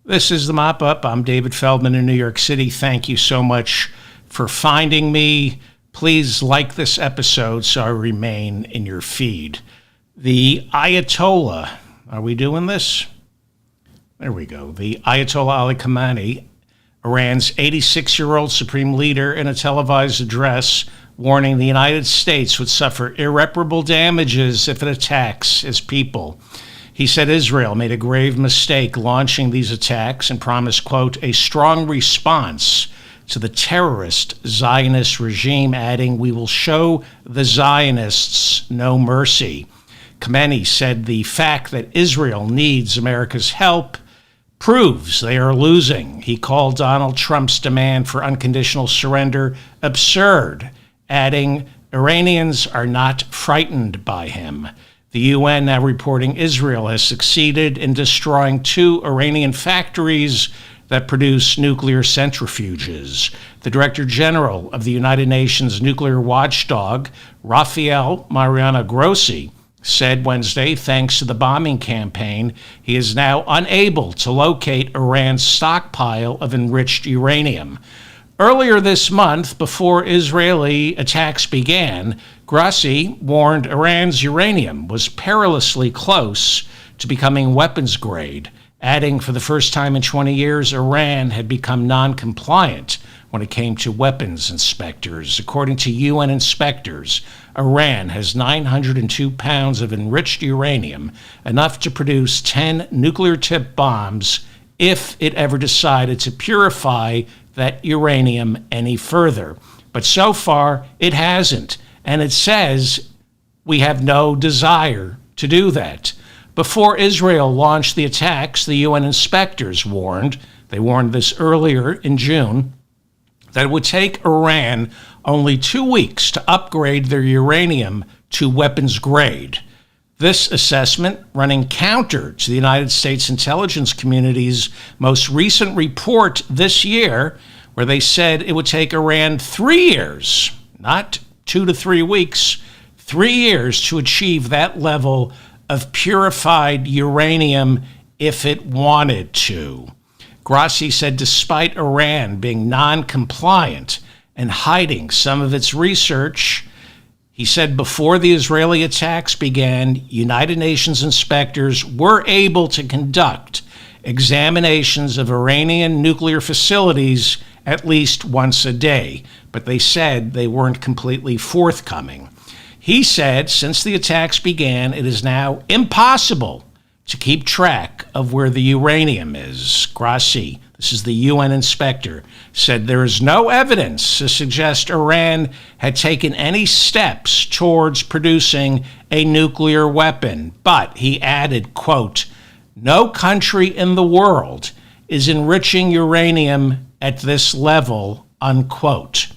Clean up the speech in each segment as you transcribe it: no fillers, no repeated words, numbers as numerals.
This is the Mop Up. I'm David Feldman in New York City. Thank you so much for finding me. Please like this episode so I remain in your feed. The Ayatollah, are we doing this? There we go. The Ayatollah Ali Khamenei, Iran's 86-year-old supreme leader, in a televised address warning the United States would suffer irreparable damages if it attacks his people. He said Israel made a grave mistake launching these attacks and promised, quote, a strong response to the terrorist Zionist regime, adding, we will show the Zionists no mercy. Khamenei said the fact that Israel needs America's help proves they are losing. He called Donald Trump's demand for unconditional surrender absurd, adding, Iranians are not frightened by him. The UN now reporting Israel has succeeded in destroying 2 Iranian factories that produce nuclear centrifuges. The Director General of the United Nations nuclear watchdog, Rafael Mariano Grossi, said Wednesday, thanks to the bombing campaign, he is now unable to locate Iran's stockpile of enriched uranium. Earlier this month, before Israeli attacks began, Grossi warned Iran's uranium was perilously close to becoming weapons grade, adding for the first time in 20 years, Iran had become non-compliant when it came to weapons inspectors. According to UN inspectors, Iran has 902 pounds of enriched uranium, enough to produce 10 nuclear-tipped bombs if it ever decided to purify that uranium any further. But so far, it hasn't. And it says we have no desire to do that. Before Israel launched the attacks, the UN inspectors warned, they warned this earlier in June, that it would take Iran only 2 weeks to upgrade their uranium to weapons grade. This assessment running counter to the United States intelligence community's most recent report this year, where they said it would take Iran 3 years, not 2 to 3 weeks, 3 years to achieve that level of purified uranium if it wanted to. Grossi said despite Iran being non-compliant and hiding some of its research, he said before the Israeli attacks began, United Nations inspectors were able to conduct examinations of Iranian nuclear facilities at least once a day, but they said they weren't completely forthcoming. He said since the attacks began, it is now impossible to keep track of where the uranium is. Grossi, this is the UN inspector, said there is no evidence to suggest Iran had taken any steps towards producing a nuclear weapon. But he added, quote, no country in the world is enriching uranium at this level, unquote.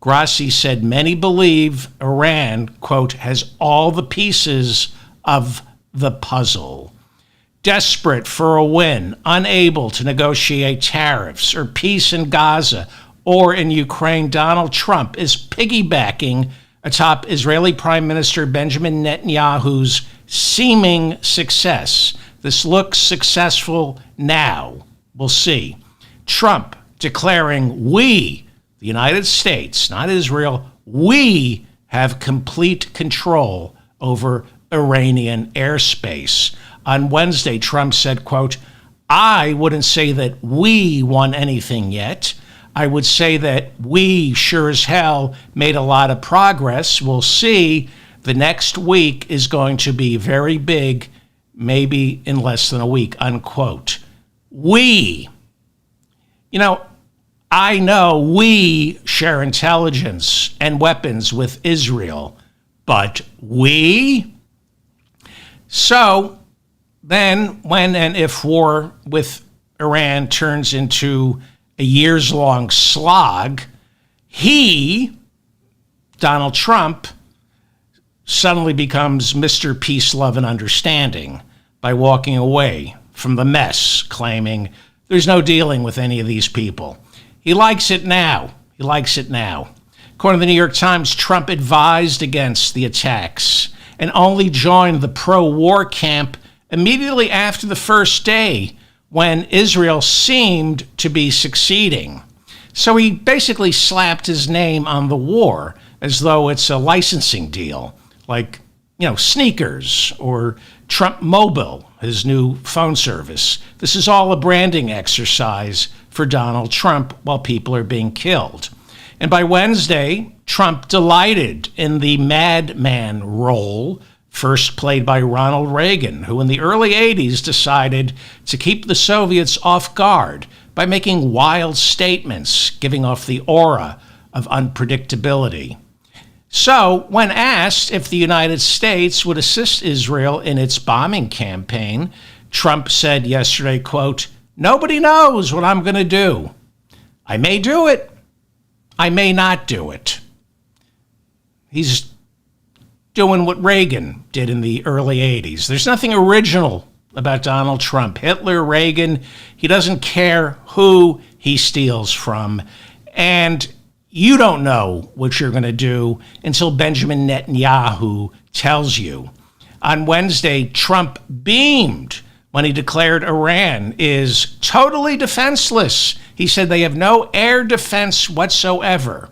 Grossi said many believe Iran, quote, has all the pieces of the puzzle. Desperate for a win, unable to negotiate tariffs or peace in Gaza or in Ukraine, Donald Trump is piggybacking atop Israeli Prime Minister Benjamin Netanyahu's seeming success. This looks successful now. We'll see. Trump declaring we, the United States, not Israel, we have complete control over Iranian airspace. On Wednesday, Trump said, quote, I wouldn't say that we won anything yet. I would say that we sure as hell made a lot of progress. We'll see. The next week is going to be very big, maybe in less than a week, unquote. We, I know we share intelligence and weapons with Israel, but we? So then when and if war with Iran turns into a years-long slog, he, Donald Trump, suddenly becomes Mr. Peace, Love, and Understanding by walking away from the mess, claiming there's no dealing with any of these people. He likes it now. He likes it now. According to the New York Times, Trump advised against the attacks and only joined the pro-war camp immediately after the first day when Israel seemed to be succeeding. So he basically slapped his name on the war as though it's a licensing deal, like, sneakers or Trump Mobile, his new phone service. This is all a branding exercise for Donald Trump while people are being killed. And by Wednesday, Trump delighted in the madman role, first played by Ronald Reagan, who in the early 80s decided to keep the Soviets off guard by making wild statements, giving off the aura of unpredictability. So, when asked if the United States would assist Israel in its bombing campaign, Trump said yesterday, quote, "Nobody knows what I'm going to do. I may do it. I may not do it." He's doing what Reagan did in the early 80s. There's nothing original about Donald Trump. Hitler, Reagan, he doesn't care who he steals from. And you don't know what you're going to do until Benjamin Netanyahu tells you. On Wednesday, Trump beamed when he declared Iran is totally defenseless. He said they have no air defense whatsoever.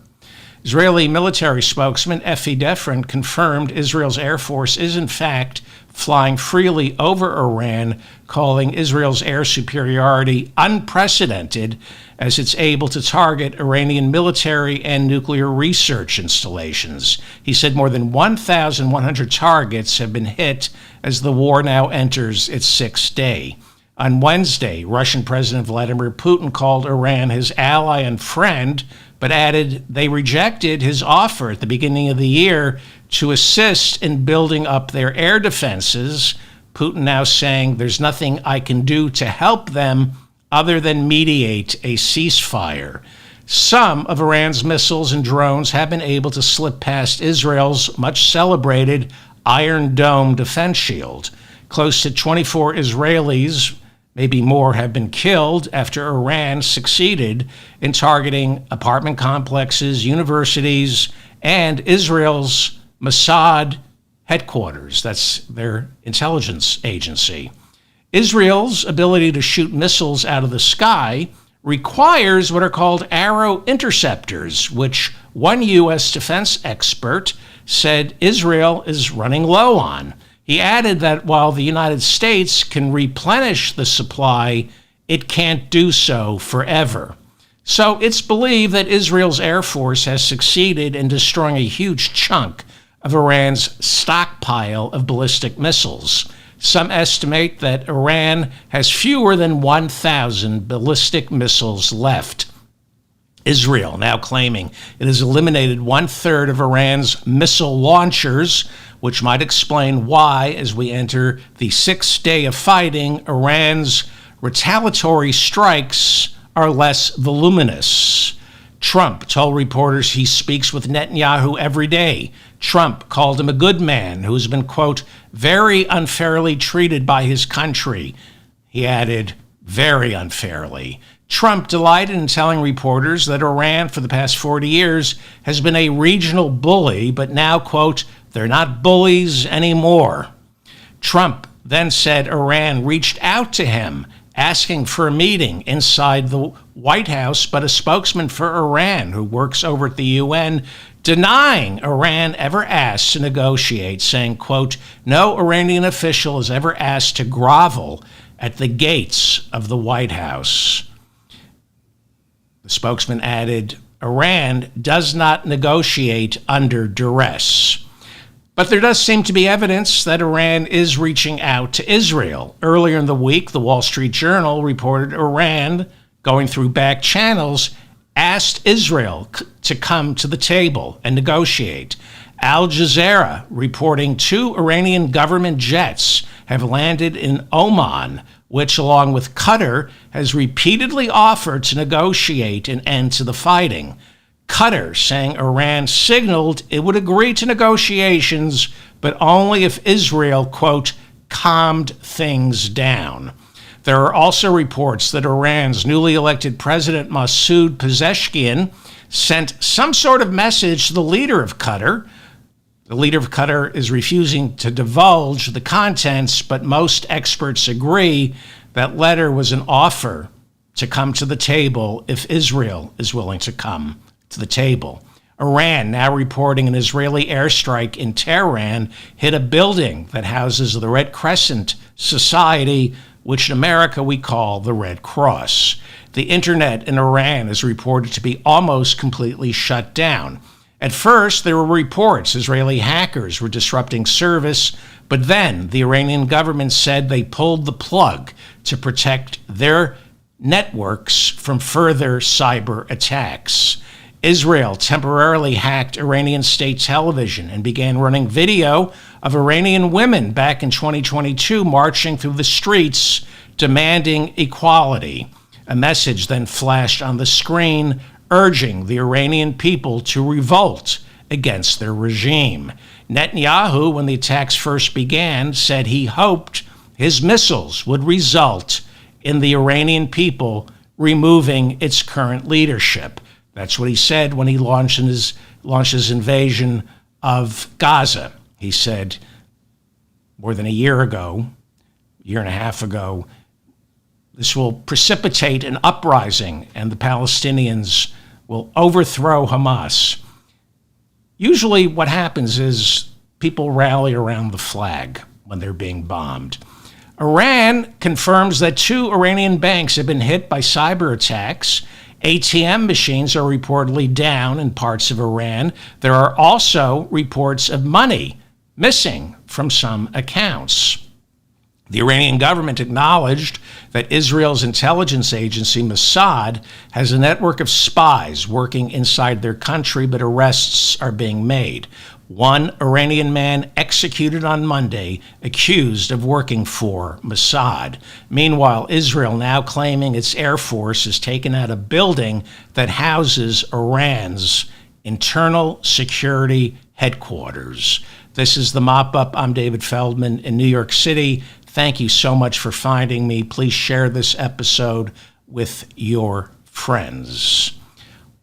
Israeli military spokesman Efi Defrin confirmed Israel's Air Force is in fact flying freely over Iran, calling Israel's air superiority unprecedented as it's able to target Iranian military and nuclear research installations. He said more than 1,100 targets have been hit as the war now enters its sixth day. On Wednesday, Russian President Vladimir Putin called Iran his ally and friend, but added they rejected his offer at the beginning of the year to assist in building up their air defenses. Putin now saying there's nothing I can do to help them other than mediate a ceasefire. Some of Iran's missiles and drones have been able to slip past Israel's much celebrated Iron Dome defense shield. Close to 24 Israelis, maybe more, have been killed after Iran succeeded in targeting apartment complexes, universities, and Israel's Mossad headquarters. That's their intelligence agency. Israel's ability to shoot missiles out of the sky requires what are called arrow interceptors, which one U.S. defense expert said Israel is running low on. He added that while the United States can replenish the supply, it can't do so forever. So it's believed that Israel's Air Force has succeeded in destroying a huge chunk of Iran's stockpile of ballistic missiles. Some estimate that Iran has fewer than 1,000 ballistic missiles left. Israel now claiming it has eliminated 1/3 of Iran's missile launchers, which might explain why, as we enter the sixth day of fighting, Iran's retaliatory strikes are less voluminous. Trump told reporters he speaks with Netanyahu every day. Trump called him a good man who has been, quote, very unfairly treated by his country. He added, very unfairly. Trump delighted in telling reporters that Iran for the past 40 years has been a regional bully, but now, quote, they're not bullies anymore. Trump then said Iran reached out to him asking for a meeting inside the White House, but a spokesman for Iran who works over at the UN denying Iran ever asked to negotiate, saying, quote, no Iranian official has ever asked to grovel at the gates of the White House. The spokesman added, Iran does not negotiate under duress. But there does seem to be evidence that Iran is reaching out to Israel. Earlier in the week, the Wall Street Journal reported Iran, going through back channels, asked Israel to come to the table and negotiate. Al Jazeera reporting 2 Iranian government jets have landed in Oman, which, along with Qatar, has repeatedly offered to negotiate an end to the fighting. Qatar saying Iran signaled it would agree to negotiations, but only if Israel, quote, calmed things down. There are also reports that Iran's newly elected president, Masoud Pezeshkian, sent some sort of message to the leader of Qatar. The leader of Qatar is refusing to divulge the contents, but most experts agree That letter was an offer to come to the table if Israel is willing to come to the table. Iran, now reporting an Israeli airstrike in Tehran, hit a building that houses the Red Crescent Society, which in America we call the Red Cross. The internet in Iran is reported to be almost completely shut down. At first, there were reports Israeli hackers were disrupting service, but then the Iranian government said they pulled the plug to protect their networks from further cyber attacks. Israel temporarily hacked Iranian state television and began running video of Iranian women back in 2022 marching through the streets demanding equality. A message then flashed on the screen urging the Iranian people to revolt against their regime. Netanyahu, when the attacks first began, said he hoped his missiles would result in the Iranian people removing its current leadership. That's what he said when he launched his invasion of Gaza. He said more than a year and a half ago, this will precipitate an uprising and the Palestinians will overthrow Hamas. Usually what happens is people rally around the flag when they're being bombed. Iran confirms that 2 Iranian banks have been hit by cyber attacks. ATM machines are reportedly down in parts of Iran. There are also reports of money missing from some accounts. The Iranian government acknowledged that Israel's intelligence agency, Mossad, has a network of spies working inside their country, but arrests are being made. One Iranian man executed on Monday, accused of working for Mossad. Meanwhile, Israel now claiming its Air Force has taken out a building that houses Iran's internal security headquarters. This is the Mop-Up. I'm David Feldman in New York City. Thank you so much for finding me. Please share this episode with your friends.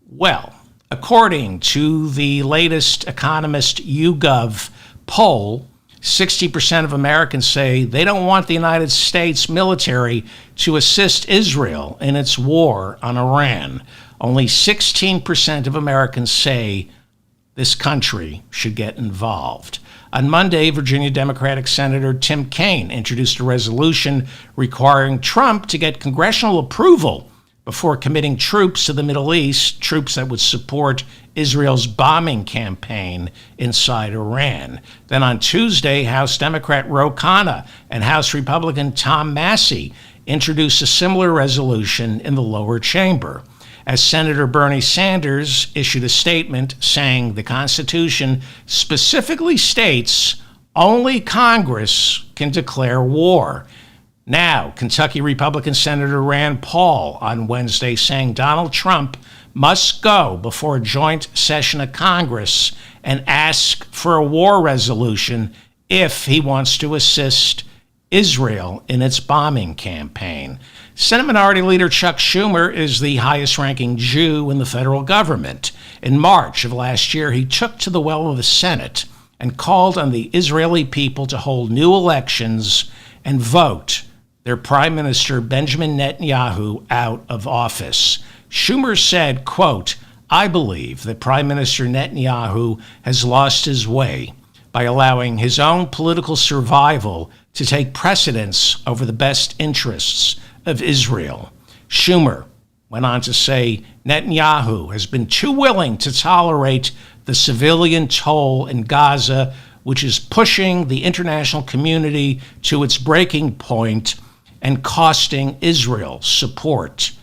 Well, according to the latest Economist YouGov poll, 60% of Americans say they don't want the United States military to assist Israel in its war on Iran. Only 16% of Americans say this country should get involved. On Monday, Virginia Democratic Senator Tim Kaine introduced a resolution requiring Trump to get congressional approval before committing troops to the Middle East, troops that would support Israel's bombing campaign inside Iran. Then on Tuesday, House Democrat Ro Khanna and House Republican Tom Massey introduced a similar resolution in the lower chamber, as Senator Bernie Sanders issued a statement saying the Constitution specifically states only Congress can declare war. Now, Kentucky Republican Senator Rand Paul on Wednesday saying Donald Trump must go before a joint session of Congress and ask for a war resolution if he wants to assist Israel in its bombing campaign. Senate Minority Leader Chuck Schumer is the highest-ranking Jew in the federal government. In March of last year, he took to the well of the Senate and called on the Israeli people to hold new elections and vote their Prime Minister Benjamin Netanyahu out of office. Schumer said, quote, "I believe that Prime Minister Netanyahu has lost his way by allowing his own political survival to take precedence over the best interests of Israel." Schumer went on to say Netanyahu has been too willing to tolerate the civilian toll in Gaza, which is pushing the international community to its breaking point and costing Israel support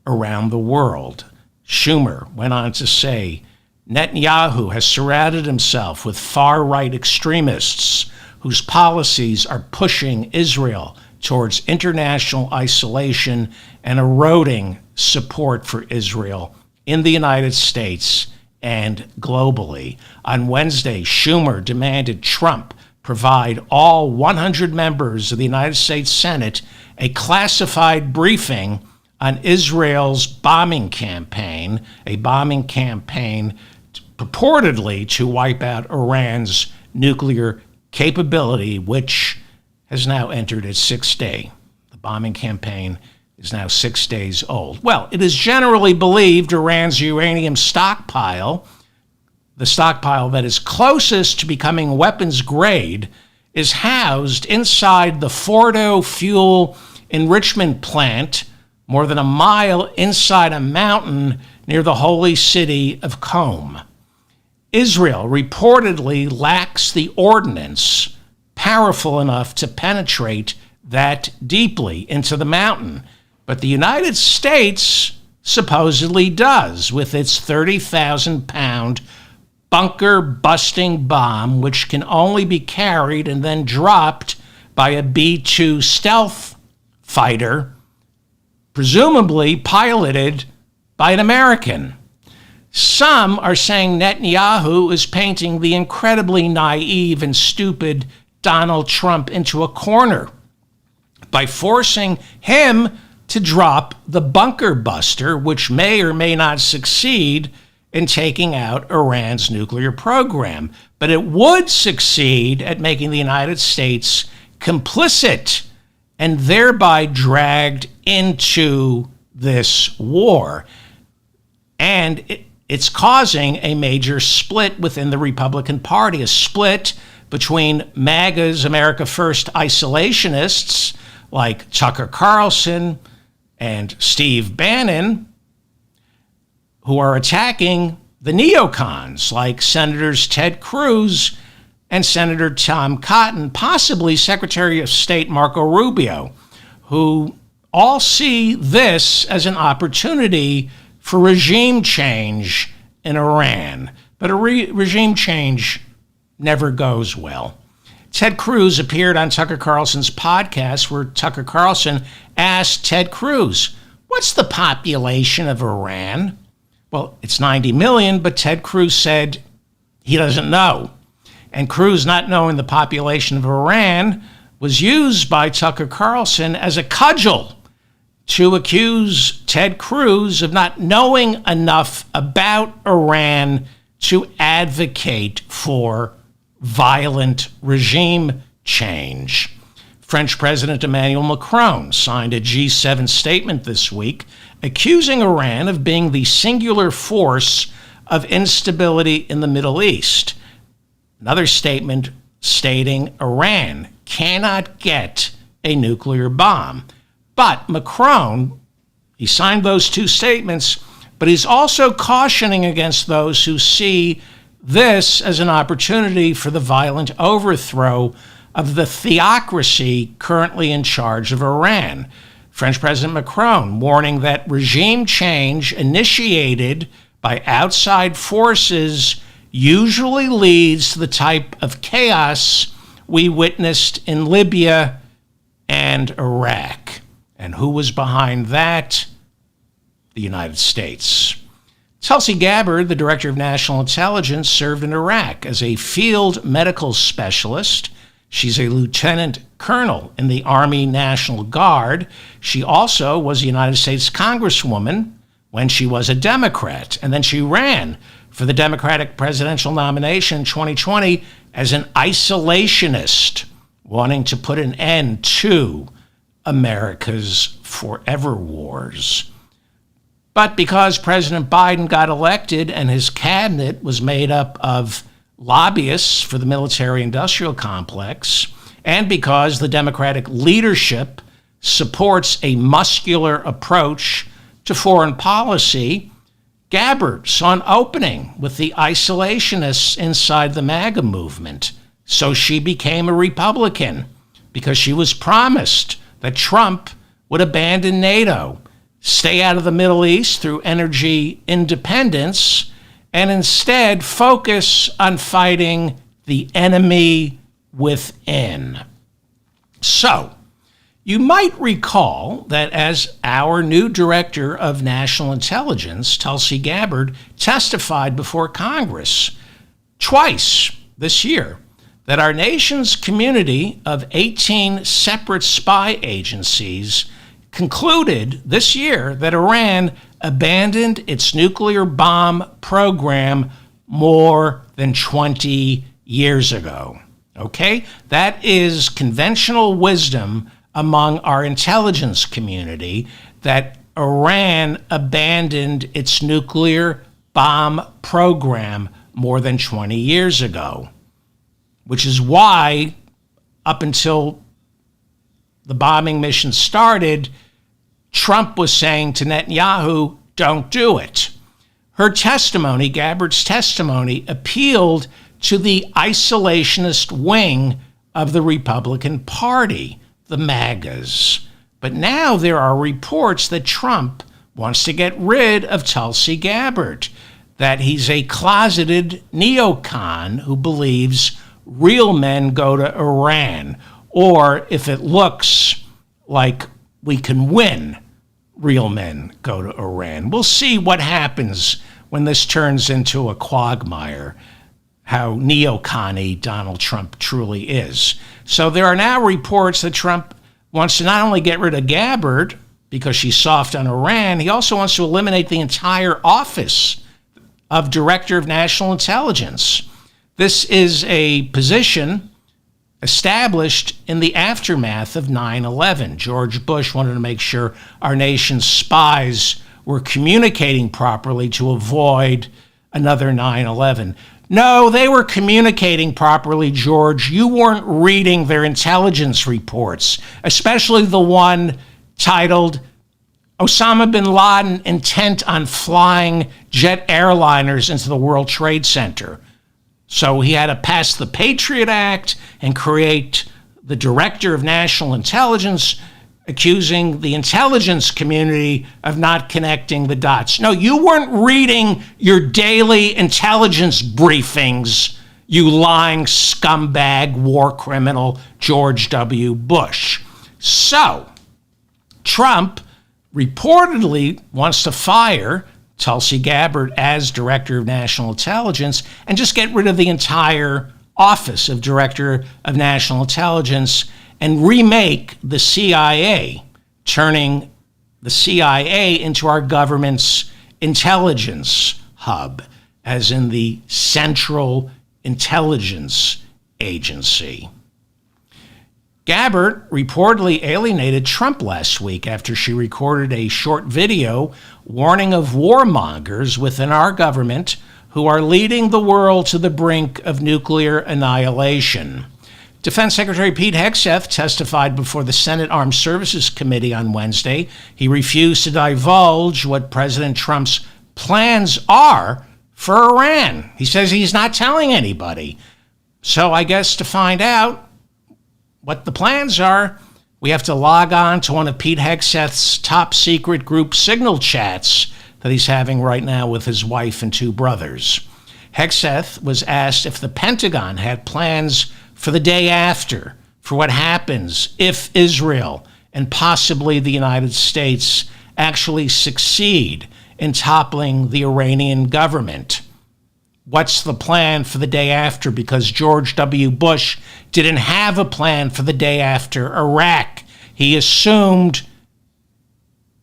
around the world. Schumer went on to say Netanyahu has surrounded himself with far-right extremists whose policies are pushing Israel towards international isolation and eroding support for Israel in the United States and globally. On Wednesday, Schumer demanded Trump provide all 100 members of the United States Senate a classified briefing on Israel's bombing campaign, a bombing campaign purportedly to wipe out Iran's nuclear capability, which has now entered its 6th day. The bombing campaign is now 6 days old. Well, it is generally believed Iran's uranium stockpile, the stockpile that is closest to becoming weapons grade, is housed inside the Fordo fuel enrichment plant more than a mile inside a mountain near the holy city of Qom. Israel reportedly lacks the ordnance powerful enough to penetrate that deeply into the mountain, but the United States supposedly does with its 30,000-pound bunker-busting bomb, which can only be carried and then dropped by a B-2 stealth fighter, presumably piloted by an American. Some are saying Netanyahu is painting the incredibly naive and stupid Donald Trump into a corner by forcing him to drop the bunker buster, which may or may not succeed in taking out Iran's nuclear program. But it would succeed at making the United States complicit and thereby dragged into this war. And it's causing a major split within the Republican Party, a split between MAGA's America First isolationists like Tucker Carlson and Steve Bannon, who are attacking the neocons like Senators Ted Cruz and Senator Tom Cotton, possibly Secretary of State Marco Rubio, who all see this as an opportunity for regime change in Iran. But a regime change never goes well. Ted Cruz appeared on Tucker Carlson's podcast, where Tucker Carlson asked Ted Cruz, "What's the population of Iran?" Well, it's 90 million, but Ted Cruz said he doesn't know. And Cruz, not knowing the population of Iran, was used by Tucker Carlson as a cudgel to accuse Ted Cruz of not knowing enough about Iran to advocate for violent regime change. French President Emmanuel Macron signed a G7 statement this week accusing Iran of being the singular force of instability in the Middle East. Another statement stating Iran cannot get a nuclear bomb. But Macron, he signed those two statements, but he's also cautioning against those who see this as an opportunity for the violent overthrow of the theocracy currently in charge of Iran. French President Macron warning that regime change initiated by outside forces usually leads to the type of chaos we witnessed in Libya and Iraq. And who was behind that? The United States. Tulsi Gabbard, the director of national intelligence, served in Iraq as a field medical specialist. She's a lieutenant colonel in the Army National Guard. She also was a United States Congresswoman when she was a Democrat, and then she ran for the Democratic presidential nomination in 2020 as an isolationist, wanting to put an end to America's forever wars. But because President Biden got elected and his cabinet was made up of lobbyists for the military-industrial complex, and because the Democratic leadership supports a muscular approach to foreign policy, Gabbard saw an opening with the isolationists inside the MAGA movement. So she became a Republican because she was promised that Trump would abandon NATO, stay out of the Middle East through energy independence, and instead focus on fighting the enemy within. So, you might recall that as our new director of national intelligence, Tulsi Gabbard, testified before Congress twice this year that our nation's community of 18 separate spy agencies concluded this year that Iran abandoned its nuclear bomb program more than 20 years ago. Okay? That is conventional wisdom among our intelligence community that Iran abandoned its nuclear bomb program more than 20 years ago, which is why, up until the bombing mission started, Trump was saying to Netanyahu, don't do it. Her testimony, Gabbard's testimony, appealed to the isolationist wing of the Republican Party, the MAGAs. But now there are reports that Trump wants to get rid of Tulsi Gabbard, that he's a closeted neocon who believes real men go to Iran, or if it looks like we can win, real men go to Iran. We'll see what happens when this turns into a quagmire, how neocon-y Donald Trump truly is. So there are now reports that Trump wants to not only get rid of Gabbard because she's soft on Iran, he also wants to eliminate the entire office of Director of National Intelligence. This is a position established in the aftermath of 9/11. George Bush wanted to make sure our nation's spies were communicating properly to avoid another 9/11. No, they were communicating properly, George. You weren't reading their intelligence reports, especially the one titled Osama bin Laden intent on flying jet airliners into the World Trade Center. So he had to pass the Patriot Act and create the Director of National Intelligence, accusing the intelligence community of not connecting the dots. No, you weren't reading your daily intelligence briefings, you lying scumbag, war criminal, George W. Bush. So, Trump reportedly wants to fire Tulsi Gabbard as Director of National Intelligence and just get rid of the entire office of Director of National Intelligence and remake the CIA, turning the CIA into our government's intelligence hub, as in the Central Intelligence Agency. Gabbard reportedly alienated Trump last week after she recorded a short video warning of warmongers within our government who are leading the world to the brink of nuclear annihilation. Defense Secretary Pete Hegseth testified before the Senate Armed Services Committee on Wednesday. He refused to divulge what President Trump's plans are for Iran. He says he's not telling anybody. So I guess to find out what the plans are, we have to log on to one of Pete Hegseth's top secret group signal chats that he's having right now with his wife and two brothers. Hegseth was asked if the Pentagon had plans for the day after, for what happens if Israel and possibly the United States actually succeed in toppling the Iranian government. What's the plan for the day after? Because George W. Bush didn't have a plan for the day after Iraq. He assumed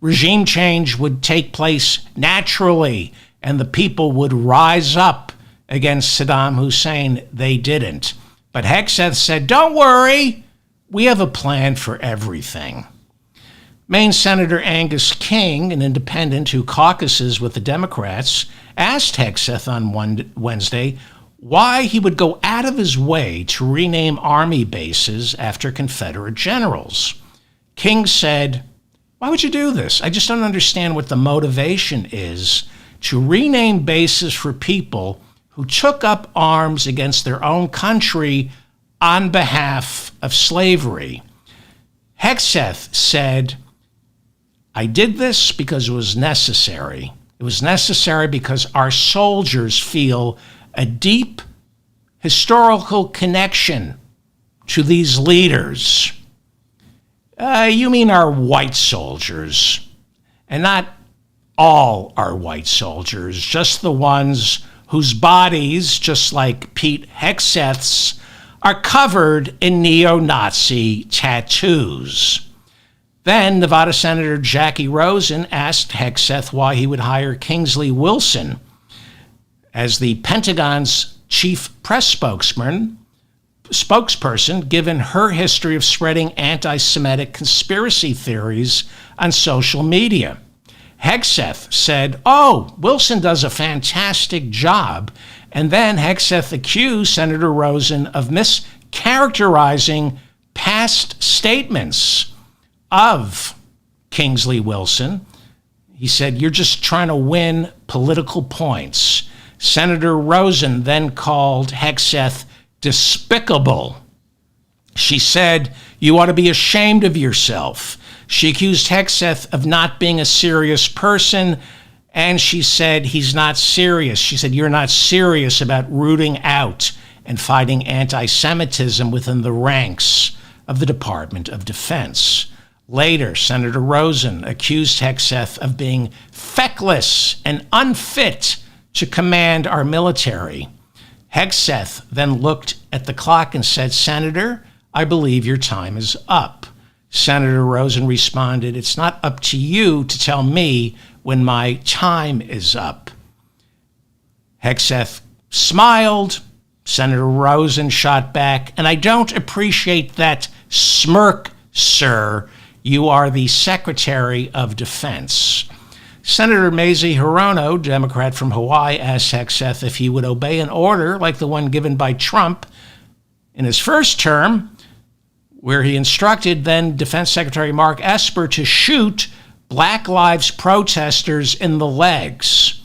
regime change would take place naturally and the people would rise up against Saddam Hussein. They didn't. But Hegseth said, don't worry, we have a plan for everything. Maine Senator Angus King, an independent who caucuses with the Democrats, asked Hegseth on Wednesday why he would go out of his way to rename Army bases after Confederate generals. King said, why would you do this? I just don't understand what the motivation is to rename bases for people who took up arms against their own country on behalf of slavery. Hegseth said, I did this because it was necessary. It was necessary because our soldiers feel a deep historical connection to these leaders. You mean our white soldiers, and not all our white soldiers, just the ones whose bodies, just like Pete Hegseth's, are covered in neo-Nazi tattoos. Then Nevada Senator Jackie Rosen asked Hegseth why he would hire Kingsley Wilson as the Pentagon's chief press spokesman spokesperson, given her history of spreading anti-Semitic conspiracy theories on social media. Hegseth said, "Oh, Wilson does a fantastic job." And then Hegseth accused Senator Rosen of mischaracterizing past statements of Kingsley Wilson. He said, "You're just trying to win political points." Senator Rosen then called Hegseth despicable. She said, "You ought to be ashamed of yourself." She accused Hegseth of not being a serious person, and she said he's not serious. She said, "You're not serious about rooting out and fighting anti-Semitism within the ranks of the Department of Defense." Later, Senator Rosen accused Hegseth of being feckless and unfit to command our military. Hegseth then looked at the clock and said, "Senator, I believe your time is up." Senator Rosen responded, "It's not up to you to tell me when my time is up." Hegseth smiled. Senator Rosen shot back, "And I don't appreciate that smirk, sir. You are the Secretary of Defense." Senator Mazie Hirono, Democrat from Hawaii, asked Hegseth if he would obey an order like the one given by Trump in his first term, where he instructed then Defense Secretary Mark Esper to shoot Black Lives protesters in the legs.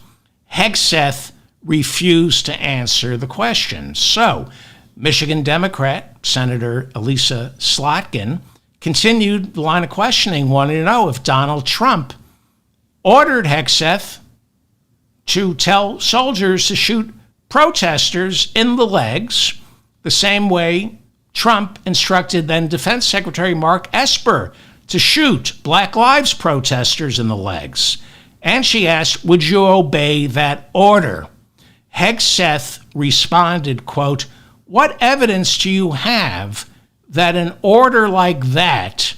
Hegseth refused to answer the question. So, Michigan Democrat Senator Elisa Slotkin continued the line of questioning, wanting to know if Donald Trump ordered Hegseth to tell soldiers to shoot protesters in the legs the same way Trump instructed then Defense Secretary Mark Esper to shoot Black Lives protesters in the legs. And she asked, "Would you obey that order?" Hegseth responded, quote, "What evidence do you have that an order like that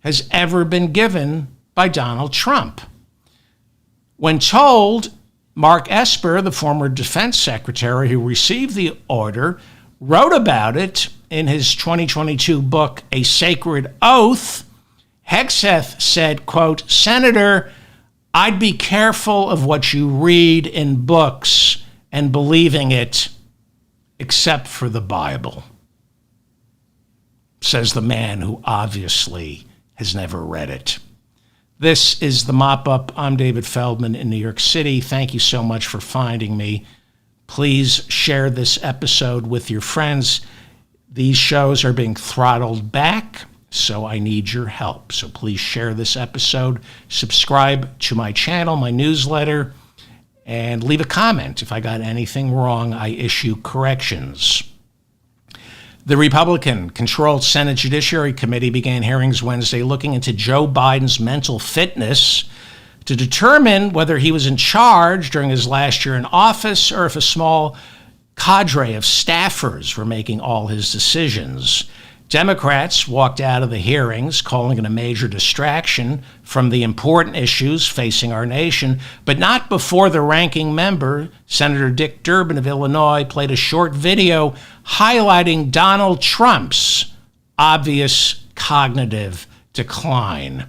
has ever been given by Donald Trump?" When told, Mark Esper, the former defense secretary who received the order, wrote about it in his 2022 book, A Sacred Oath. Hegseth said, quote, "Senator, I'd be careful of what you read in books and believing it, except for the Bible," says the man who obviously has never read it. This is the Mop-Up. I'm David Feldman in New York City. Thank you so much for finding me. Please share this episode with your friends. These shows are being throttled back, so I need your help. So please share this episode, subscribe to my channel, my newsletter, and leave a comment. If I got anything wrong, I issue corrections. The Republican-controlled Senate Judiciary Committee began hearings Wednesday looking into Joe Biden's mental fitness to determine whether he was in charge during his last year in office or if a small cadre of staffers were making all his decisions. Democrats walked out of the hearings, calling it a major distraction from the important issues facing our nation, but not before the ranking member, Senator Dick Durbin of Illinois, played a short video highlighting Donald Trump's obvious cognitive decline.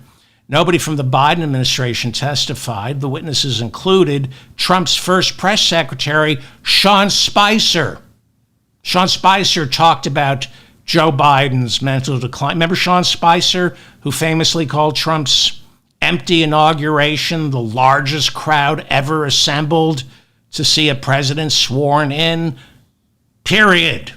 Nobody from the Biden administration testified. The witnesses included Trump's first press secretary, Sean Spicer. Sean Spicer talked about Joe Biden's mental decline. Remember Sean Spicer, who famously called Trump's empty inauguration the largest crowd ever assembled to see a president sworn in? Period.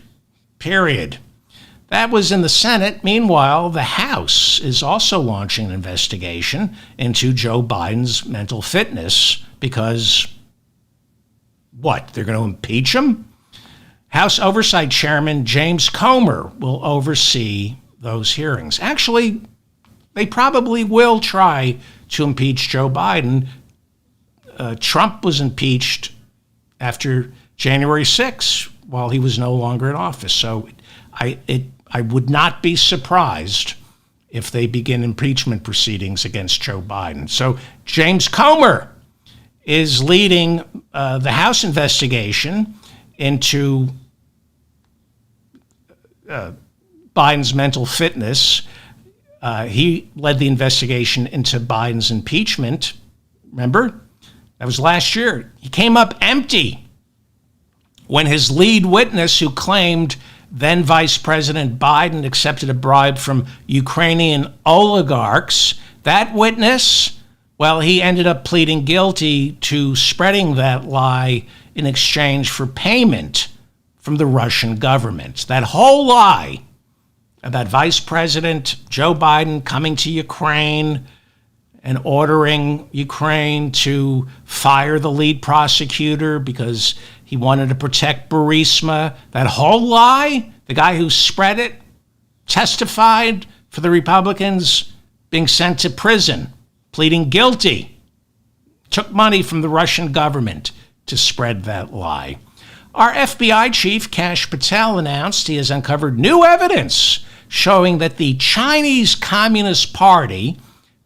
That was in the Senate. Meanwhile, the House is also launching an investigation into Joe Biden's mental fitness because, what, they're going to impeach him? House Oversight Chairman James Comer will oversee those hearings. Actually, they probably will try to impeach Joe Biden. Trump was impeached after January 6th while he was no longer in office. So I would not be surprised if they begin impeachment proceedings against Joe Biden. So James Comer is leading the House investigation into Biden's mental fitness. He led the investigation into Biden's impeachment. Remember? That was last year. He came up empty when his lead witness, who claimed then Vice President Biden accepted a bribe from Ukrainian oligarchs, that witness, well, he ended up pleading guilty to spreading that lie in exchange for payment from the Russian government. That whole lie about Vice President Joe Biden coming to Ukraine and ordering Ukraine to fire the lead prosecutor because he wanted to protect Burisma. That whole lie, the guy who spread it testified for the Republicans, being sent to prison, pleading guilty, took money from the Russian government to spread that lie. Our FBI chief, Kash Patel, announced he has uncovered new evidence showing that the Chinese Communist Party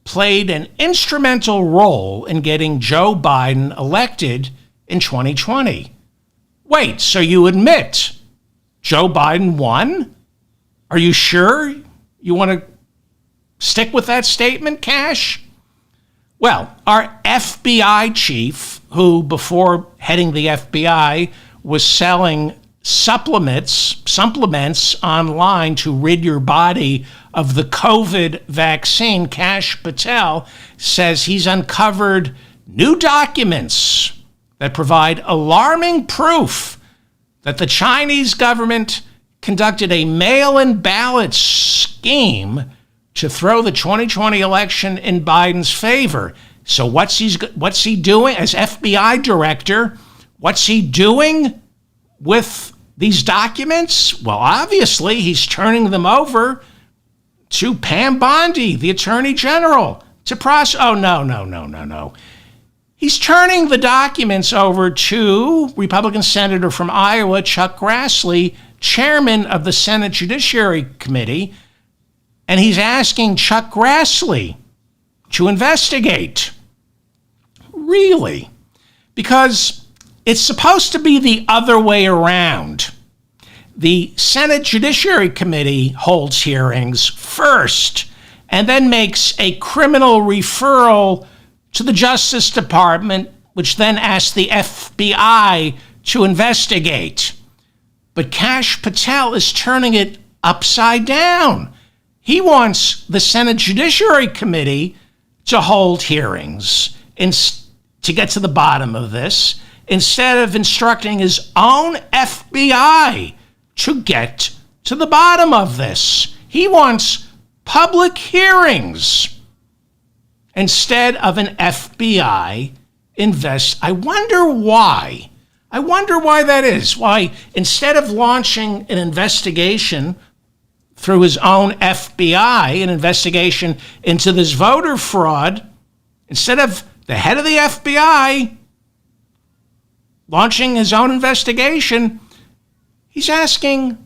played an instrumental role in getting Joe Biden elected in 2020. Wait, so you admit Joe Biden won? Are you sure you want to stick with that statement, Kash? Well, our FBI chief, who before heading the FBI was selling supplements online to rid your body of the COVID vaccine, Kash Patel, says he's uncovered new documents that provide alarming proof that the Chinese government conducted a mail-in ballot scheme to throw the 2020 election in Biden's favor. So what's he doing as FBI director? What's he doing with these documents? Well, obviously, he's turning them over to Pam Bondi, the Attorney General, to prosecute. Oh, no. He's turning the documents over to Republican Senator from Iowa, Chuck Grassley, chairman of the Senate Judiciary Committee, and he's asking Chuck Grassley to investigate. Really? Because it's supposed to be the other way around. The Senate Judiciary Committee holds hearings first and then makes a criminal referral to the Justice Department, which then asks the FBI to investigate. But Kash Patel is turning it upside down. He wants the Senate Judiciary Committee to hold hearings to get to the bottom of this, instead of instructing his own FBI to get to the bottom of this. He wants public hearings instead of an FBI I wonder why. I wonder why that is. Why, instead of launching an investigation through his own FBI, an investigation into this voter fraud, instead of the head of the FBI launching his own investigation, he's asking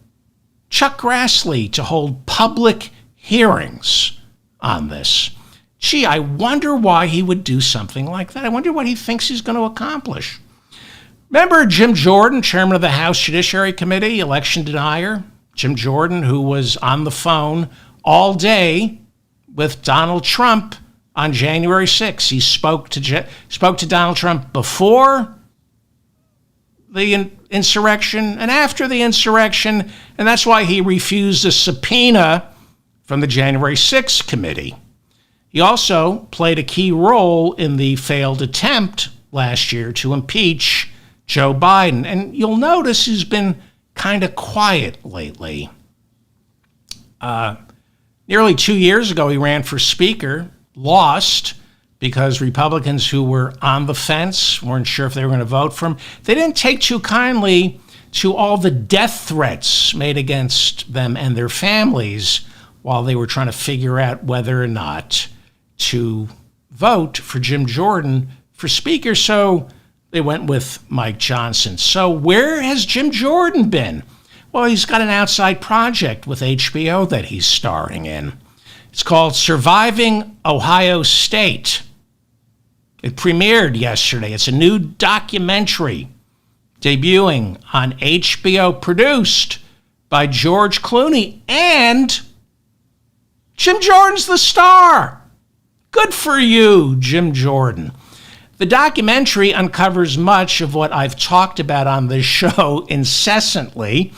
Chuck Grassley to hold public hearings on this. Gee, I wonder why he would do something like that. I wonder what he thinks he's going to accomplish. Remember Jim Jordan, chairman of the House Judiciary Committee, election denier? Jim Jordan, who was on the phone all day with Donald Trump on January 6th. He spoke to Donald Trump before the insurrection and after the insurrection, and that's why he refused a subpoena from the January 6th committee. He also played a key role in the failed attempt last year to impeach Joe Biden, and you'll notice he's been kind of quiet lately. Nearly 2 years ago, he ran for speaker, lost, because Republicans who were on the fence weren't sure if they were going to vote for him. They didn't take too kindly to all the death threats made against them and their families while they were trying to figure out whether or not to vote for Jim Jordan for speaker. So they went with Mike Johnson. So where has Jim Jordan been? Well, he's got an outside project with HBO that he's starring in. It's called Surviving Ohio State. It premiered yesterday. It's a new documentary debuting on HBO, produced by George Clooney, and Jim Jordan's the star. Good for you, Jim Jordan. The documentary uncovers much of what I've talked about on this show incessantly.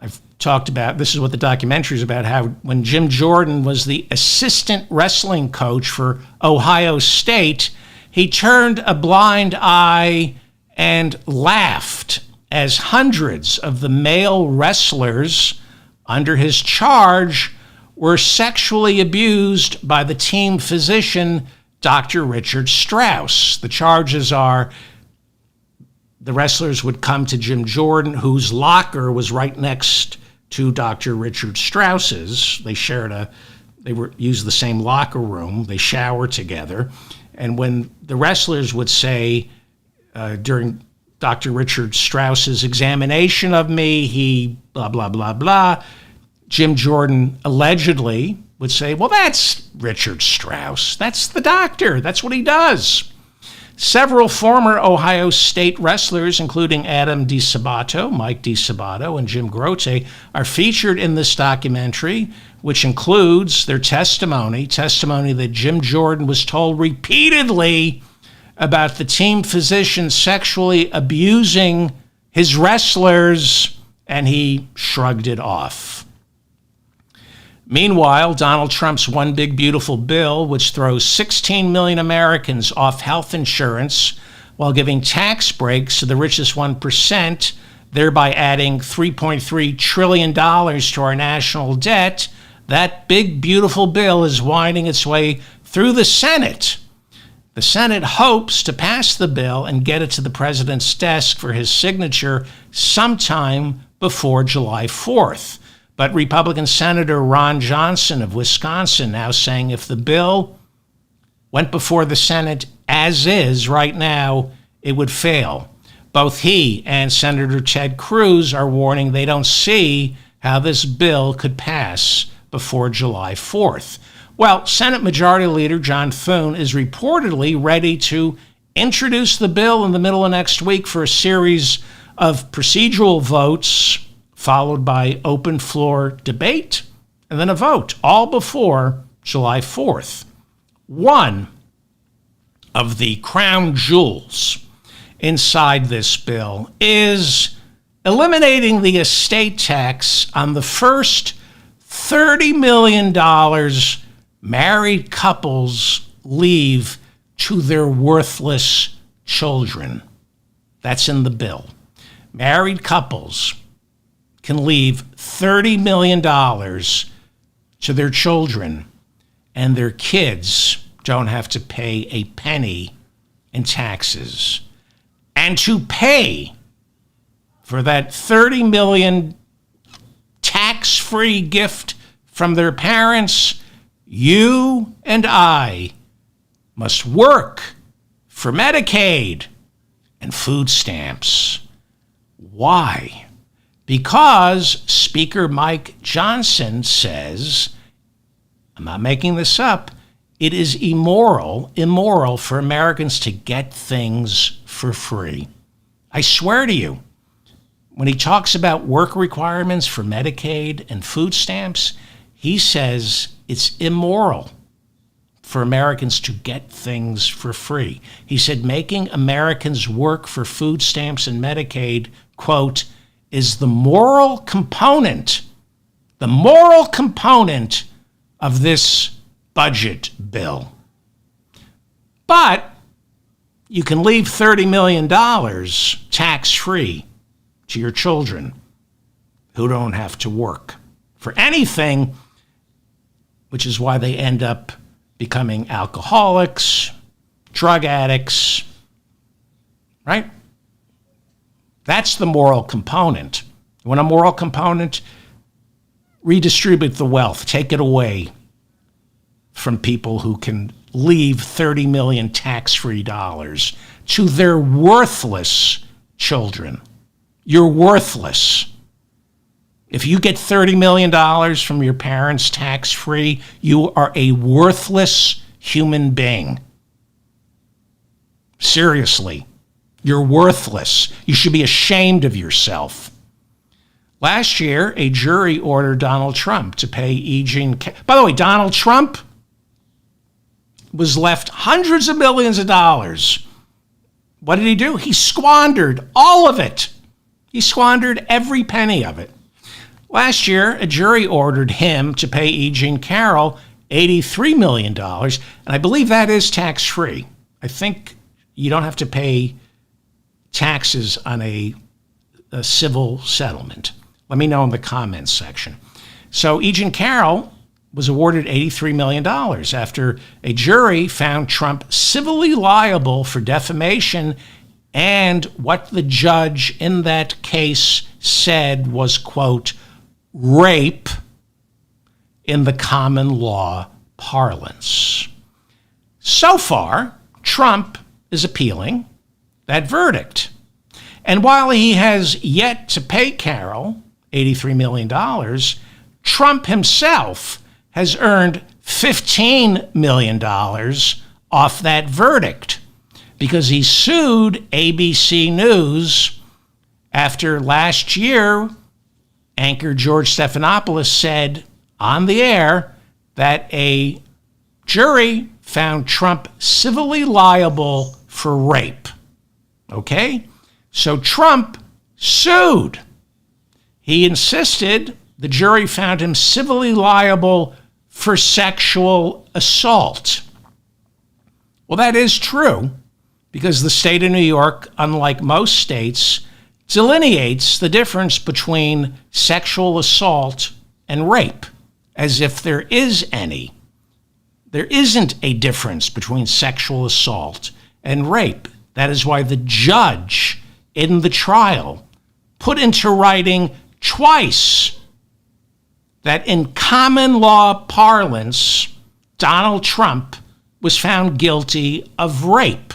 I've talked about, this is what the documentary is about, how when Jim Jordan was the assistant wrestling coach for Ohio State, he turned a blind eye and laughed as hundreds of the male wrestlers under his charge were sexually abused by the team physician, Dr. Richard Strauss. The charges are the wrestlers would come to Jim Jordan, whose locker was right next to Dr. Richard Strauss's. They used the same locker room. They showered together. And when the wrestlers would say, during Dr. Richard Strauss's examination of me, he blah, blah, blah, blah, Jim Jordan allegedly would say, well, that's Richard Strauss. That's the doctor. That's what he does. Several former Ohio State wrestlers, including Adam DiSabato, Mike DiSabato, and Jim Grote, are featured in this documentary, which includes their testimony that Jim Jordan was told repeatedly about the team physician sexually abusing his wrestlers, and he shrugged it off. Meanwhile, Donald Trump's One Big Beautiful Bill, which throws 16 million Americans off health insurance while giving tax breaks to the richest 1%, thereby adding $3.3 trillion to our national debt, that big, beautiful bill is winding its way through the Senate. The Senate hopes to pass the bill and get it to the president's desk for his signature sometime before July 4th. But Republican Senator Ron Johnson of Wisconsin now saying if the bill went before the Senate as is right now, it would fail. Both he and Senator Ted Cruz are warning they don't see how this bill could pass before July 4th. Well, Senate Majority Leader John Thune is reportedly ready to introduce the bill in the middle of next week for a series of procedural votes, followed by open floor debate, and then a vote, all before July 4th. One of the crown jewels inside this bill is eliminating the estate tax on the first $30 million married couples leave to their worthless children. That's in the bill. Married couples can leave $30 million to their children, and their kids don't have to pay a penny in taxes. And to pay for that $30 million tax-free gift from their parents, you and I must work for Medicaid and food stamps. Why? Because Speaker Mike Johnson says, I'm not making this up, it is immoral for Americans to get things for free. I swear to you, when he talks about work requirements for Medicaid and food stamps, he says it's immoral for Americans to get things for free. He said making Americans work for food stamps and Medicaid, quote, is the moral component of this budget bill. But you can leave $30 million tax-free to your children who don't have to work for anything, which is why they end up becoming alcoholics, drug addicts, right? That's the moral component. You want a moral component? Redistribute the wealth. Take it away from people who can leave $30 million tax-free dollars to their worthless children. You're worthless. If you get $30 million from your parents tax-free, you are a worthless human being. Seriously, you're worthless. You should be ashamed of yourself. Last year, a jury ordered Donald Trump to pay By the way, Donald Trump was left hundreds of millions of dollars. What did he do? He squandered all of it. He squandered every penny of it. Last year, a jury ordered him to pay E. Jean Carroll $83 million, and I believe that is tax-free. I think you don't have to pay taxes on a civil settlement. Let me know in the comments section. So E. Jean Carroll was awarded $83 million after a jury found Trump civilly liable for defamation, and what the judge in that case said was, quote, rape in the common law parlance. So far, Trump is appealing that verdict. And while he has yet to pay Carroll $83 million, Trump himself has earned $15 million off that verdict because he sued ABC News after last year anchor George Stephanopoulos said on the air that a jury found Trump civilly liable for rape. Okay? So Trump sued. He insisted the jury found him civilly liable for sexual assault. Well, that is true because the state of New York, unlike most states, delineates the difference between sexual assault and rape, as if there is any. There isn't a difference between sexual assault and rape. That is why the judge in the trial put into writing twice that in common law parlance, Donald Trump was found guilty of rape.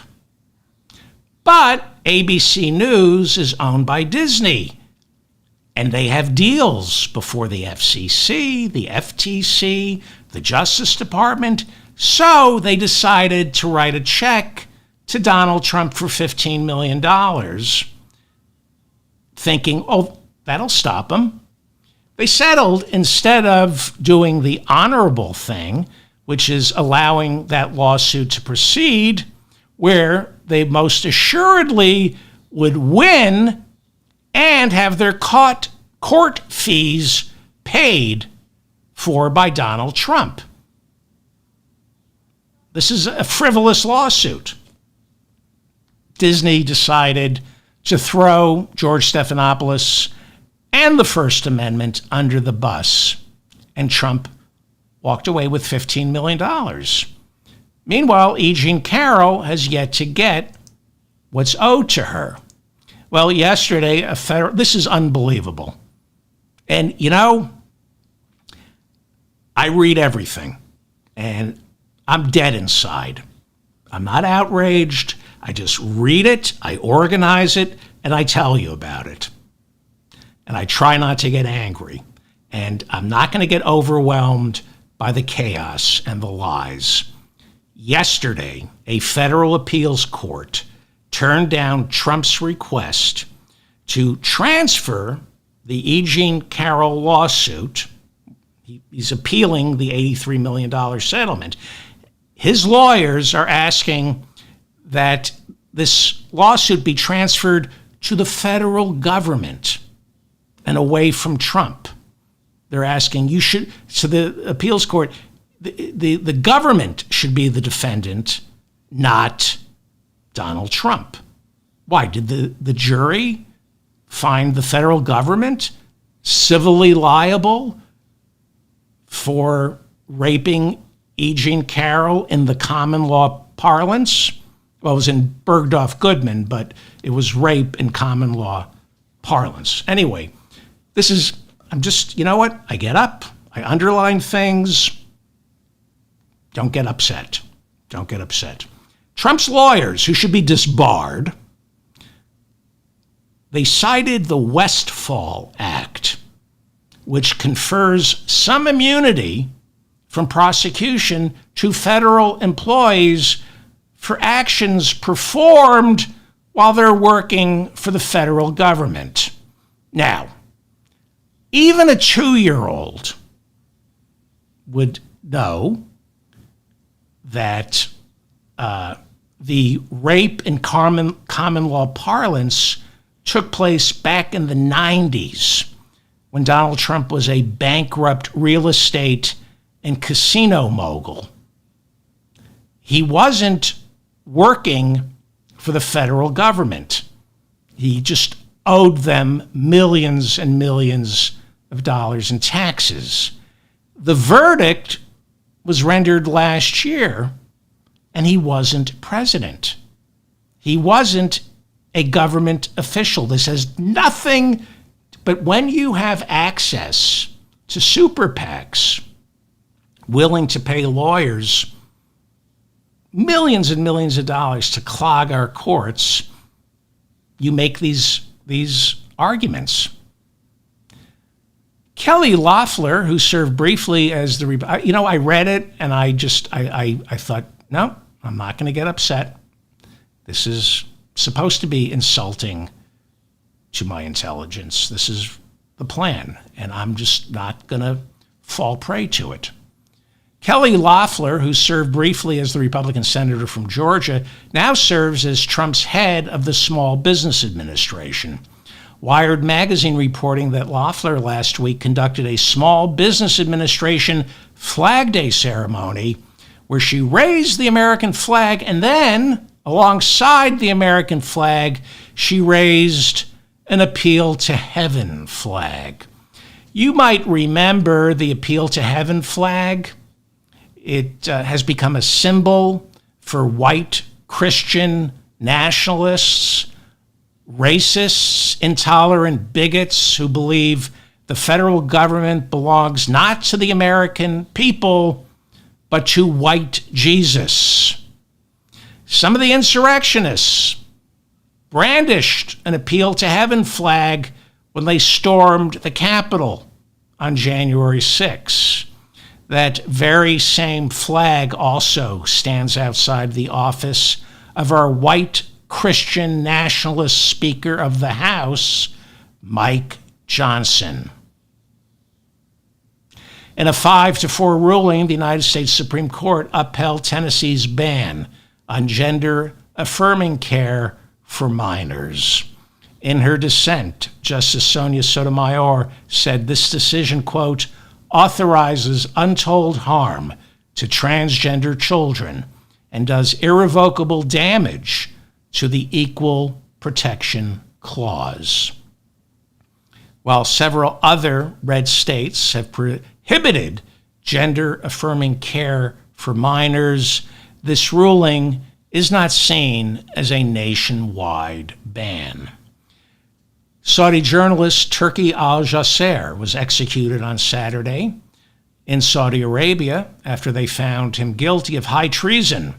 But ABC News is owned by Disney, and they have deals before the FCC, the FTC, the Justice Department, so they decided to write a check to Donald Trump for $15 million, thinking, oh, that'll stop him. They settled instead of doing the honorable thing, which is allowing that lawsuit to proceed, where they most assuredly would win and have their court fees paid for by Donald Trump. This is a frivolous lawsuit. Disney decided to throw George Stephanopoulos and the First Amendment under the bus, and Trump walked away with $15 million. Meanwhile, E. Jean Carroll has yet to get what's owed to her. Well, yesterday, this is unbelievable. And, you know, I read everything, and I'm dead inside. I'm not outraged. I just read it, I organize it, and I tell you about it. And I try not to get angry. And I'm not going to get overwhelmed by the chaos and the lies. Yesterday, a federal appeals court turned down Trump's request to transfer the E. Jean Carroll lawsuit. He's appealing the $83 million settlement. His lawyers are asking that this lawsuit be transferred to the federal government and away from Trump. They're asking to the appeals court, the government should be the defendant, not Donald Trump. Why? Did the jury find the federal government civilly liable for raping E. Jean Carroll in the common law parlance? Well, it was in Bergdorf Goodman, but it was rape in common law parlance. Anyway, you know what? I get up, I underline things. Don't get upset. Don't get upset. Trump's lawyers, who should be disbarred, they cited the Westfall Act, which confers some immunity from prosecution to federal employees for actions performed while they're working for the federal government. Now, Even a 2-year-old would know that the rape in common law parlance took place back in the 90s when Donald Trump was a bankrupt real estate and casino mogul. He wasn't working for the federal government. He just owed them millions and millions of dollars in taxes. The verdict was rendered last year, and he wasn't president. He wasn't a government official. This has nothing, but when you have access to super PACs willing to pay lawyers millions and millions of dollars to clog our courts, you make these arguments. Kelly Loeffler, who served briefly as I read it and I thought, no, I'm not going to get upset. This is supposed to be insulting to my intelligence. This is the plan, and I'm just not going to fall prey to it. Kelly Loeffler, who served briefly as the Republican senator from Georgia, now serves as Trump's head of the Small Business Administration. Wired magazine reporting that Loeffler last week conducted a Small Business Administration Flag Day ceremony where she raised the American flag, and then, alongside the American flag, she raised an Appeal to Heaven flag. You might remember the Appeal to Heaven flag. It has become a symbol for white Christian nationalists, racists, intolerant bigots who believe the federal government belongs not to the American people, but to white Jesus. Some of the insurrectionists brandished an Appeal to Heaven flag when they stormed the Capitol on January 6. That very same flag also stands outside the office of our white Christian nationalist Speaker of the House, Mike Johnson. In a 5-4 ruling, the United States Supreme Court upheld Tennessee's ban on gender-affirming care for minors. In her dissent, Justice Sonia Sotomayor said this decision, quote, authorizes untold harm to transgender children and does irrevocable damage to the Equal Protection Clause. While several other red states have prohibited gender-affirming care for minors, this ruling is not seen as a nationwide ban. Saudi journalist Turki al-Jasser was executed on Saturday in Saudi Arabia after they found him guilty of high treason.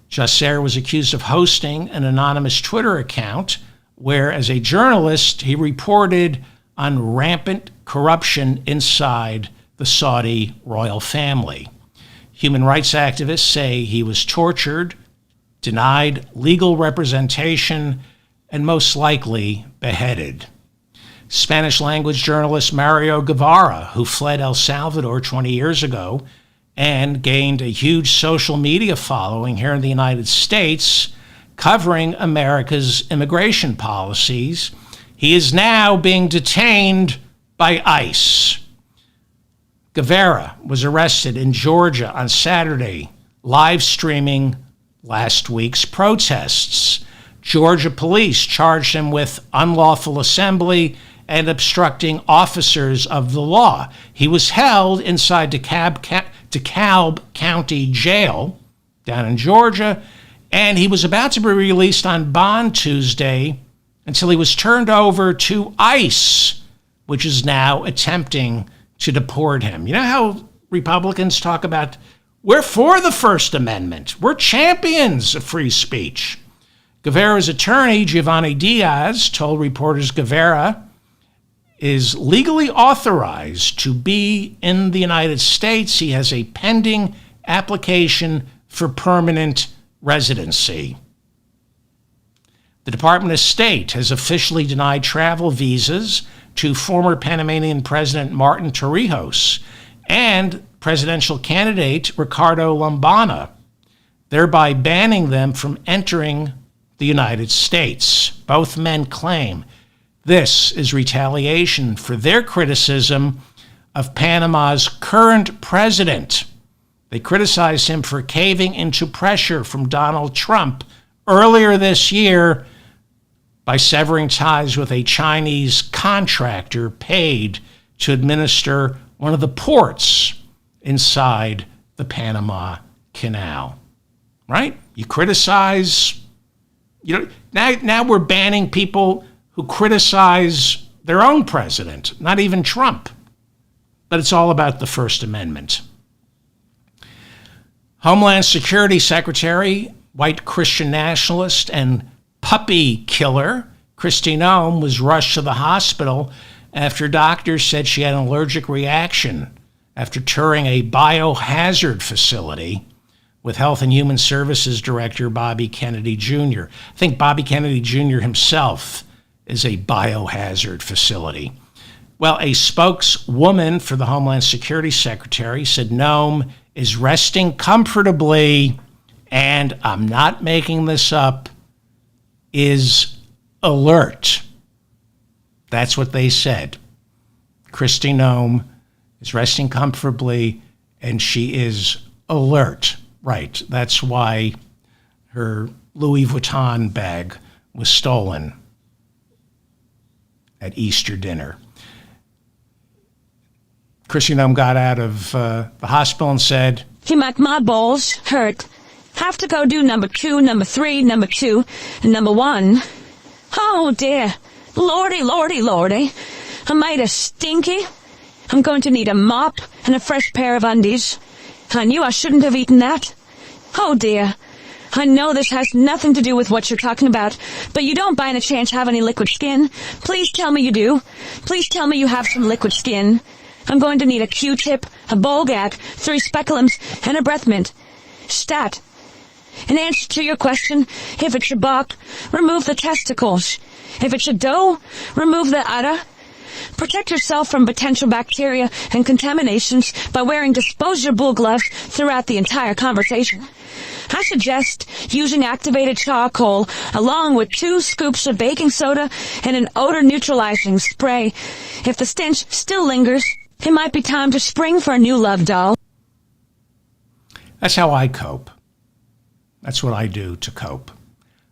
Jasser was accused of hosting an anonymous Twitter account where, as a journalist, he reported on rampant corruption inside the Saudi royal family. Human rights activists say he was tortured, denied legal representation, and most likely beheaded. Spanish-language journalist Mario Guevara, who fled El Salvador 20 years ago and gained a huge social media following here in the United States, covering America's immigration policies, he is now being detained by ICE. Guevara was arrested in Georgia on Saturday, live streaming last week's protests. Georgia police charged him with unlawful assembly and obstructing officers of the law. He was held inside DeKalb County Jail down in Georgia, and he was about to be released on bond Tuesday until he was turned over to ICE, which is now attempting to deport him. You know how Republicans talk about, we're for the First Amendment. We're champions of free speech. Guevara's attorney, Giovanni Diaz, told reporters Guevara is legally authorized to be in the United States. He has a pending application for permanent residency. The Department of State has officially denied travel visas to former Panamanian President Martin Torrijos and presidential candidate Ricardo Lombana, thereby banning them from entering the United States. Both men claim this is retaliation for their criticism of Panama's current president. They criticized him for caving into pressure from Donald Trump earlier this year by severing ties with a Chinese contractor paid to administer one of the ports inside the Panama Canal. Right? You criticize, now we're banning people who criticize their own president, not even Trump. But it's all about the First Amendment. Homeland Security Secretary, white Christian nationalist, and puppy killer Kristi Noem was rushed to the hospital after doctors said she had an allergic reaction after touring a biohazard facility with Health and Human Services Director Bobby Kennedy Jr. I think Bobby Kennedy Jr. himself is a biohazard facility. Well, a spokeswoman for the Homeland Security Secretary said Noem is resting comfortably, and I'm not making this up, is alert. That's what they said. Kristi Noem is resting comfortably, and she is alert. Right, that's why her Louis Vuitton bag was stolen at Easter dinner. Kristi Noem got out of the hospital and said, "He make my balls hurt. Have to go do number 2, number 3, number 2, and number 1. Oh dear, lordy, lordy, lordy. I made a stinky. I'm going to need a mop and a fresh pair of undies. I knew I shouldn't have eaten that. Oh dear. I know this has nothing to do with what you're talking about, but you don't by any chance have any liquid skin. Please tell me you do. Please tell me you have some liquid skin. I'm going to need a Q-tip, a bowl gag, 3 speculums, and a breath mint. Stat. In answer to your question, if it's a buck, remove the testicles. If it's a doe, remove the udder. Protect yourself from potential bacteria and contaminations by wearing disposable gloves throughout the entire conversation. I suggest using activated charcoal along with 2 scoops of baking soda and an odor neutralizing spray. If the stench still lingers, it might be time to spring for a new love doll." That's how I cope. That's what I do to cope.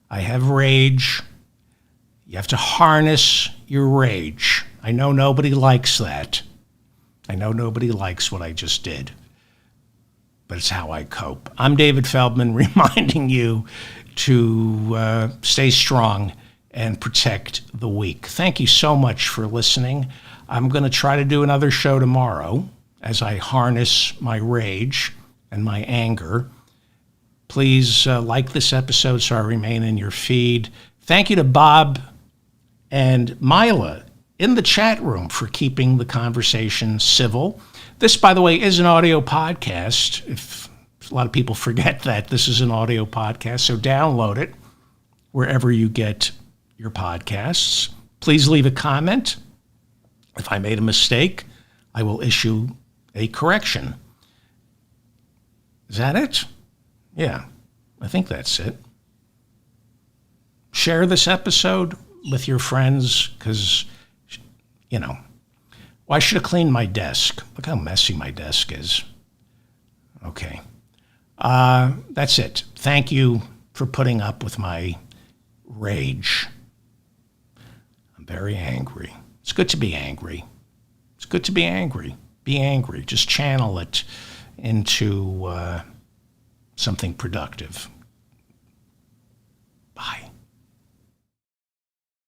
I have rage. You have to harness your rage. I know nobody likes that. I know nobody likes what I just did. But it's how I cope. I'm David Feldman, reminding you to stay strong and protect the weak. Thank you so much for listening. I'm going to try to do another show tomorrow as I harness my rage and my anger. Please like this episode so I remain in your feed. Thank you to Bob and Mila in the chat room for keeping the conversation civil. This, by the way, is an audio podcast. If a lot of people forget that, this is an audio podcast, so download it wherever you get your podcasts. Please leave a comment. If I made a mistake, I will issue a correction. Is that it? Yeah, I think that's it. Share this episode with your friends because, well, I should have cleaned my desk. Look how messy my desk is. Okay. That's it. Thank you for putting up with my rage. I'm very angry. It's good to be angry. It's good to be angry. Be angry. Just channel it into something productive.